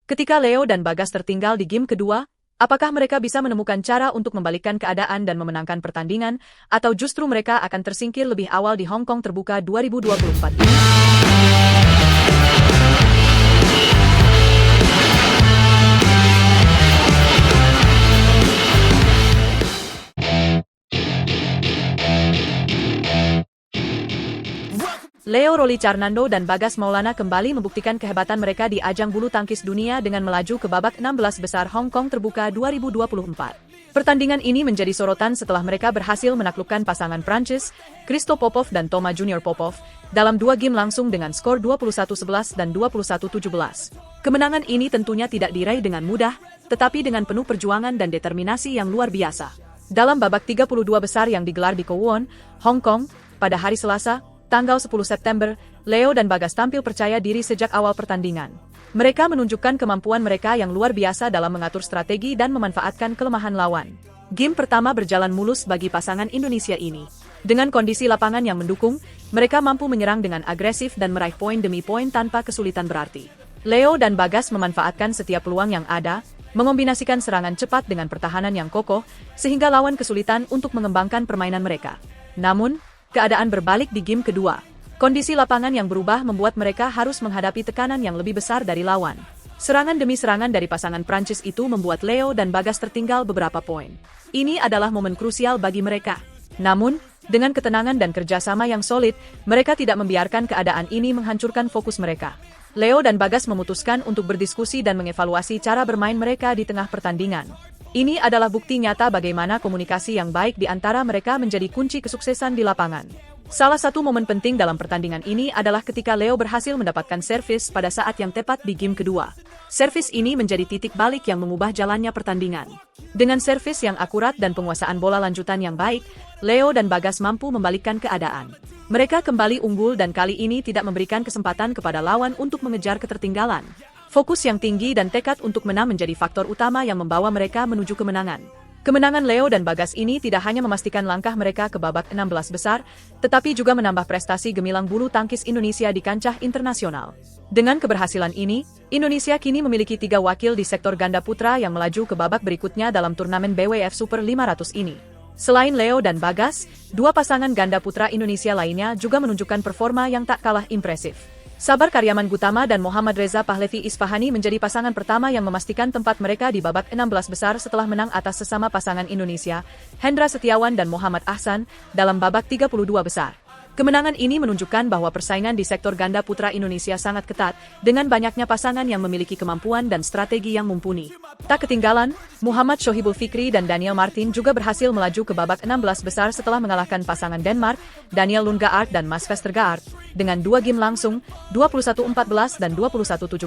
Ketika Leo dan Bagas tertinggal di game kedua, apakah mereka bisa menemukan cara untuk membalikkan keadaan dan memenangkan pertandingan, atau justru mereka akan tersingkir lebih awal di Hong Kong Terbuka 2024 ini? Leo Rolicarnando dan Bagas Maulana kembali membuktikan kehebatan mereka di ajang bulu tangkis dunia dengan melaju ke babak 16 besar Hong Kong Terbuka 2024. Pertandingan ini menjadi sorotan setelah mereka berhasil menaklukkan pasangan Prancis, Christo Popov dan Toma Junior Popov, dalam 2 game langsung dengan skor 21-11 dan 21-17. Kemenangan ini tentunya tidak diraih dengan mudah, tetapi dengan penuh perjuangan dan determinasi yang luar biasa. Dalam babak 32 besar yang digelar di Kowloon, Hong Kong, pada hari Selasa, tanggal 10 September, Leo dan Bagas tampil percaya diri sejak awal pertandingan. Mereka menunjukkan kemampuan mereka yang luar biasa dalam mengatur strategi dan memanfaatkan kelemahan lawan. Game pertama berjalan mulus bagi pasangan Indonesia ini. Dengan kondisi lapangan yang mendukung, mereka mampu menyerang dengan agresif dan meraih poin demi poin tanpa kesulitan berarti. Leo dan Bagas memanfaatkan setiap peluang yang ada, mengombinasikan serangan cepat dengan pertahanan yang kokoh, sehingga lawan kesulitan untuk mengembangkan permainan mereka. Namun, keadaan berbalik di game kedua. Kondisi lapangan yang berubah membuat mereka harus menghadapi tekanan yang lebih besar dari lawan. Serangan demi serangan dari pasangan Prancis itu membuat Leo dan Bagas tertinggal beberapa poin. Ini adalah momen krusial bagi mereka. Namun, dengan ketenangan dan kerjasama yang solid, mereka tidak membiarkan keadaan ini menghancurkan fokus mereka. Leo dan Bagas memutuskan untuk berdiskusi dan mengevaluasi cara bermain mereka di tengah pertandingan. Ini adalah bukti nyata bagaimana komunikasi yang baik di antara mereka menjadi kunci kesuksesan di lapangan. Salah satu momen penting dalam pertandingan ini adalah ketika Leo berhasil mendapatkan servis pada saat yang tepat di game kedua. Servis ini menjadi titik balik yang mengubah jalannya pertandingan. Dengan servis yang akurat dan penguasaan bola lanjutan yang baik, Leo dan Bagas mampu membalikkan keadaan. Mereka kembali unggul dan kali ini tidak memberikan kesempatan kepada lawan untuk mengejar ketertinggalan. Fokus yang tinggi dan tekad untuk menang menjadi faktor utama yang membawa mereka menuju kemenangan. Kemenangan Leo dan Bagas ini tidak hanya memastikan langkah mereka ke babak 16 besar, tetapi juga menambah prestasi gemilang bulu tangkis Indonesia di kancah internasional. Dengan keberhasilan ini, Indonesia kini memiliki 3 wakil di sektor ganda putra yang melaju ke babak berikutnya dalam turnamen BWF Super 500 ini. Selain Leo dan Bagas, 2 pasangan ganda putra Indonesia lainnya juga menunjukkan performa yang tak kalah impresif. Sabar Karyaman Gutama dan Muhammad Reza Pahlavi Isfahani menjadi pasangan pertama yang memastikan tempat mereka di babak 16 besar setelah menang atas sesama pasangan Indonesia, Hendra Setiawan dan Muhammad Ahsan, dalam babak 32 besar. Kemenangan ini menunjukkan bahwa persaingan di sektor ganda putra Indonesia sangat ketat, dengan banyaknya pasangan yang memiliki kemampuan dan strategi yang mumpuni. Tak ketinggalan, Muhammad Shohibul Fikri dan Daniel Martin juga berhasil melaju ke babak 16 besar setelah mengalahkan pasangan Denmark, Daniel Lundgaard dan Mads Vestergaard, dengan 2 game langsung, 21-14 dan 21-17.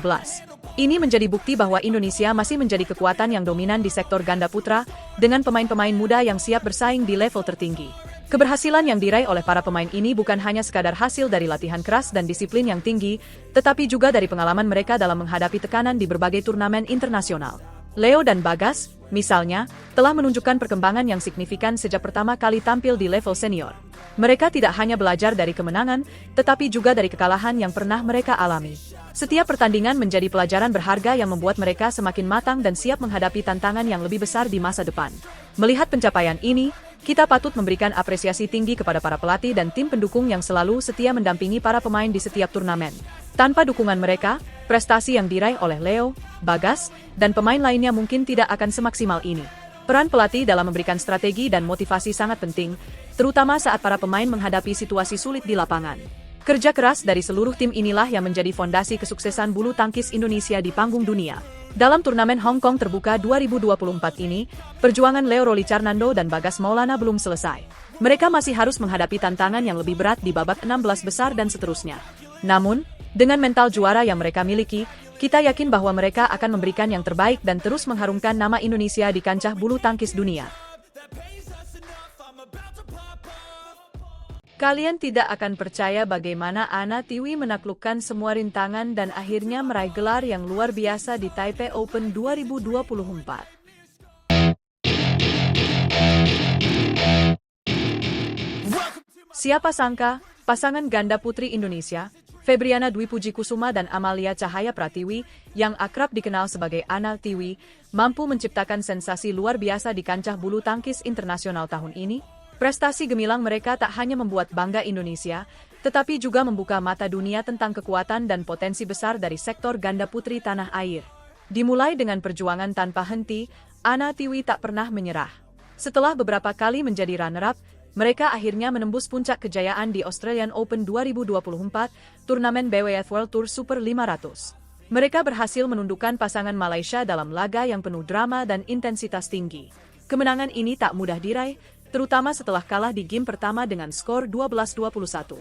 Ini menjadi bukti bahwa Indonesia masih menjadi kekuatan yang dominan di sektor ganda putra, dengan pemain-pemain muda yang siap bersaing di level tertinggi. Keberhasilan yang diraih oleh para pemain ini bukan hanya sekadar hasil dari latihan keras dan disiplin yang tinggi, tetapi juga dari pengalaman mereka dalam menghadapi tekanan di berbagai turnamen internasional. Leo dan Bagas, misalnya, telah menunjukkan perkembangan yang signifikan sejak pertama kali tampil di level senior. Mereka tidak hanya belajar dari kemenangan, tetapi juga dari kekalahan yang pernah mereka alami. Setiap pertandingan menjadi pelajaran berharga yang membuat mereka semakin matang dan siap menghadapi tantangan yang lebih besar di masa depan. Melihat pencapaian ini, kita patut memberikan apresiasi tinggi kepada para pelatih dan tim pendukung yang selalu setia mendampingi para pemain di setiap turnamen. Tanpa dukungan mereka, prestasi yang diraih oleh Leo, Bagas, dan pemain lainnya mungkin tidak akan semaksimal ini. Peran pelatih dalam memberikan strategi dan motivasi sangat penting, terutama saat para pemain menghadapi situasi sulit di lapangan. Kerja keras dari seluruh tim inilah yang menjadi fondasi kesuksesan bulu tangkis Indonesia di panggung dunia. Dalam turnamen Hong Kong Terbuka 2024 ini, perjuangan Leo Rolicarnando dan Bagas Maulana belum selesai. Mereka masih harus menghadapi tantangan yang lebih berat di babak 16 besar dan seterusnya. Namun, dengan mental juara yang mereka miliki, kita yakin bahwa mereka akan memberikan yang terbaik dan terus mengharumkan nama Indonesia di kancah bulu tangkis dunia. Kalian tidak akan percaya bagaimana Ana Tiwi menaklukkan semua rintangan dan akhirnya meraih gelar yang luar biasa di Taipei Open 2024. Siapa sangka, pasangan ganda putri Indonesia, Febriana Dwi Puji Kusuma dan Amalia Cahaya Pratiwi, yang akrab dikenal sebagai Ana Tiwi, mampu menciptakan sensasi luar biasa di kancah bulu tangkis internasional tahun ini. Prestasi gemilang mereka tak hanya membuat bangga Indonesia, tetapi juga membuka mata dunia tentang kekuatan dan potensi besar dari sektor ganda putri tanah air. Dimulai dengan perjuangan tanpa henti, Ana Tiwi tak pernah menyerah. Setelah beberapa kali menjadi runner-up, mereka akhirnya menembus puncak kejayaan di Australian Open 2024, turnamen BWF World Tour Super 500. Mereka berhasil menundukkan pasangan Malaysia dalam laga yang penuh drama dan intensitas tinggi. Kemenangan ini tak mudah diraih, terutama setelah kalah di game pertama dengan skor 12-21.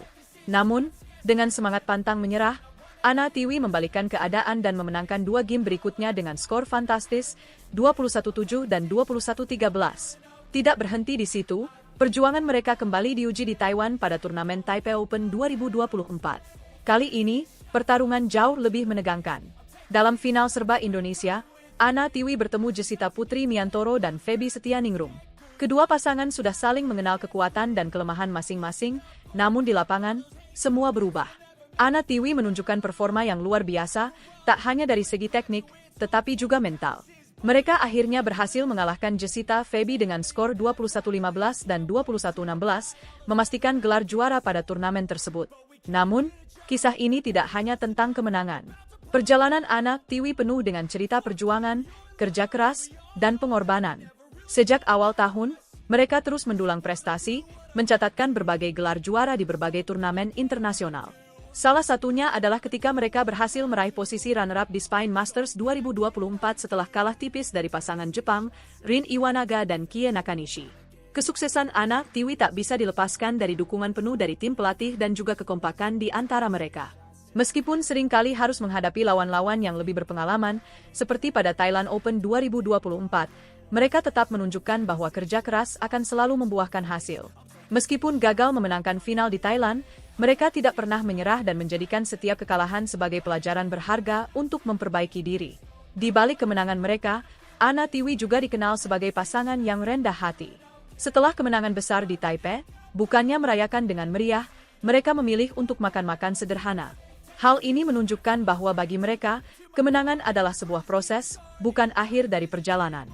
Namun, dengan semangat pantang menyerah, Ana Tiwi membalikkan keadaan dan memenangkan dua game berikutnya dengan skor fantastis, 21-7 dan 21-13. Tidak berhenti di situ, perjuangan mereka kembali diuji di Taiwan pada turnamen Taipei Open 2024. Kali ini, pertarungan jauh lebih menegangkan. Dalam final serba Indonesia, Ana Tiwi bertemu Jessita Putri Miantoro dan Feby Setianingrum. Kedua pasangan sudah saling mengenal kekuatan dan kelemahan masing-masing, namun di lapangan, semua berubah. Ana Tiwi menunjukkan performa yang luar biasa, tak hanya dari segi teknik, tetapi juga mental. Mereka akhirnya berhasil mengalahkan Jessita Feby dengan skor 21-15 dan 21-16, memastikan gelar juara pada turnamen tersebut. Namun, kisah ini tidak hanya tentang kemenangan. Perjalanan Ana Tiwi penuh dengan cerita perjuangan, kerja keras, dan pengorbanan. Sejak awal tahun, mereka terus mendulang prestasi, mencatatkan berbagai gelar juara di berbagai turnamen internasional. Salah satunya adalah ketika mereka berhasil meraih posisi runner-up di Spine Masters 2024 setelah kalah tipis dari pasangan Jepang, Rin Iwanaga dan Kie Nakanishi. Kesuksesan Ana Tiwi tak bisa dilepaskan dari dukungan penuh dari tim pelatih dan juga kekompakan di antara mereka. Meskipun seringkali harus menghadapi lawan-lawan yang lebih berpengalaman, seperti pada Thailand Open 2024, mereka tetap menunjukkan bahwa kerja keras akan selalu membuahkan hasil. Meskipun gagal memenangkan final di Thailand, mereka tidak pernah menyerah dan menjadikan setiap kekalahan sebagai pelajaran berharga untuk memperbaiki diri. Di balik kemenangan mereka, Ana Tiwi juga dikenal sebagai pasangan yang rendah hati. Setelah kemenangan besar di Taipei, bukannya merayakan dengan meriah, mereka memilih untuk makan-makan sederhana. Hal ini menunjukkan bahwa bagi mereka, kemenangan adalah sebuah proses, bukan akhir dari perjalanan.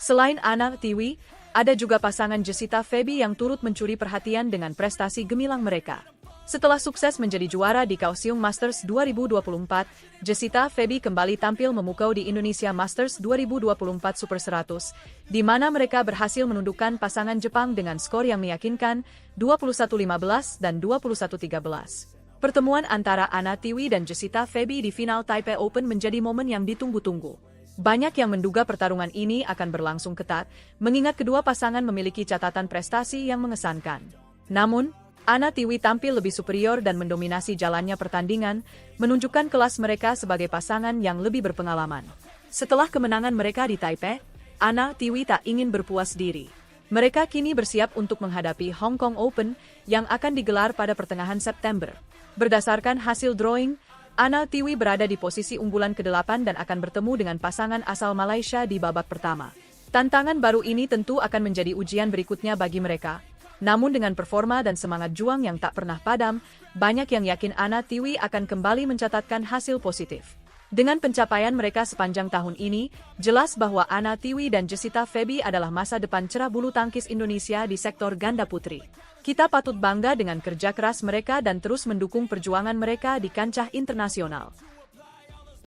Selain Ana Tiwi, ada juga pasangan Jessita Feby yang turut mencuri perhatian dengan prestasi gemilang mereka. Setelah sukses menjadi juara di Kaohsiung Masters 2024, Jessita Feby kembali tampil memukau di Indonesia Masters 2024 Super 100, di mana mereka berhasil menundukkan pasangan Jepang dengan skor yang meyakinkan 21-15 dan 21-13. Pertemuan antara Ana Tiwi dan Jessita Feby di final Taipei Open menjadi momen yang ditunggu-tunggu. Banyak yang menduga pertarungan ini akan berlangsung ketat, mengingat kedua pasangan memiliki catatan prestasi yang mengesankan. Namun, Ana Tiwi tampil lebih superior dan mendominasi jalannya pertandingan, menunjukkan kelas mereka sebagai pasangan yang lebih berpengalaman. Setelah kemenangan mereka di Taipei, Ana Tiwi tak ingin berpuas diri. Mereka kini bersiap untuk menghadapi Hong Kong Open yang akan digelar pada pertengahan September. Berdasarkan hasil drawing, Ana Tiwi berada di posisi unggulan ke-8 dan akan bertemu dengan pasangan asal Malaysia di babak pertama. Tantangan baru ini tentu akan menjadi ujian berikutnya bagi mereka. Namun dengan performa dan semangat juang yang tak pernah padam, banyak yang yakin Ana Tiwi akan kembali mencatatkan hasil positif. Dengan pencapaian mereka sepanjang tahun ini, jelas bahwa Ana Tiwi dan Jessita Feby adalah masa depan cerah bulu tangkis Indonesia di sektor ganda putri. Kita patut bangga dengan kerja keras mereka dan terus mendukung perjuangan mereka di kancah internasional.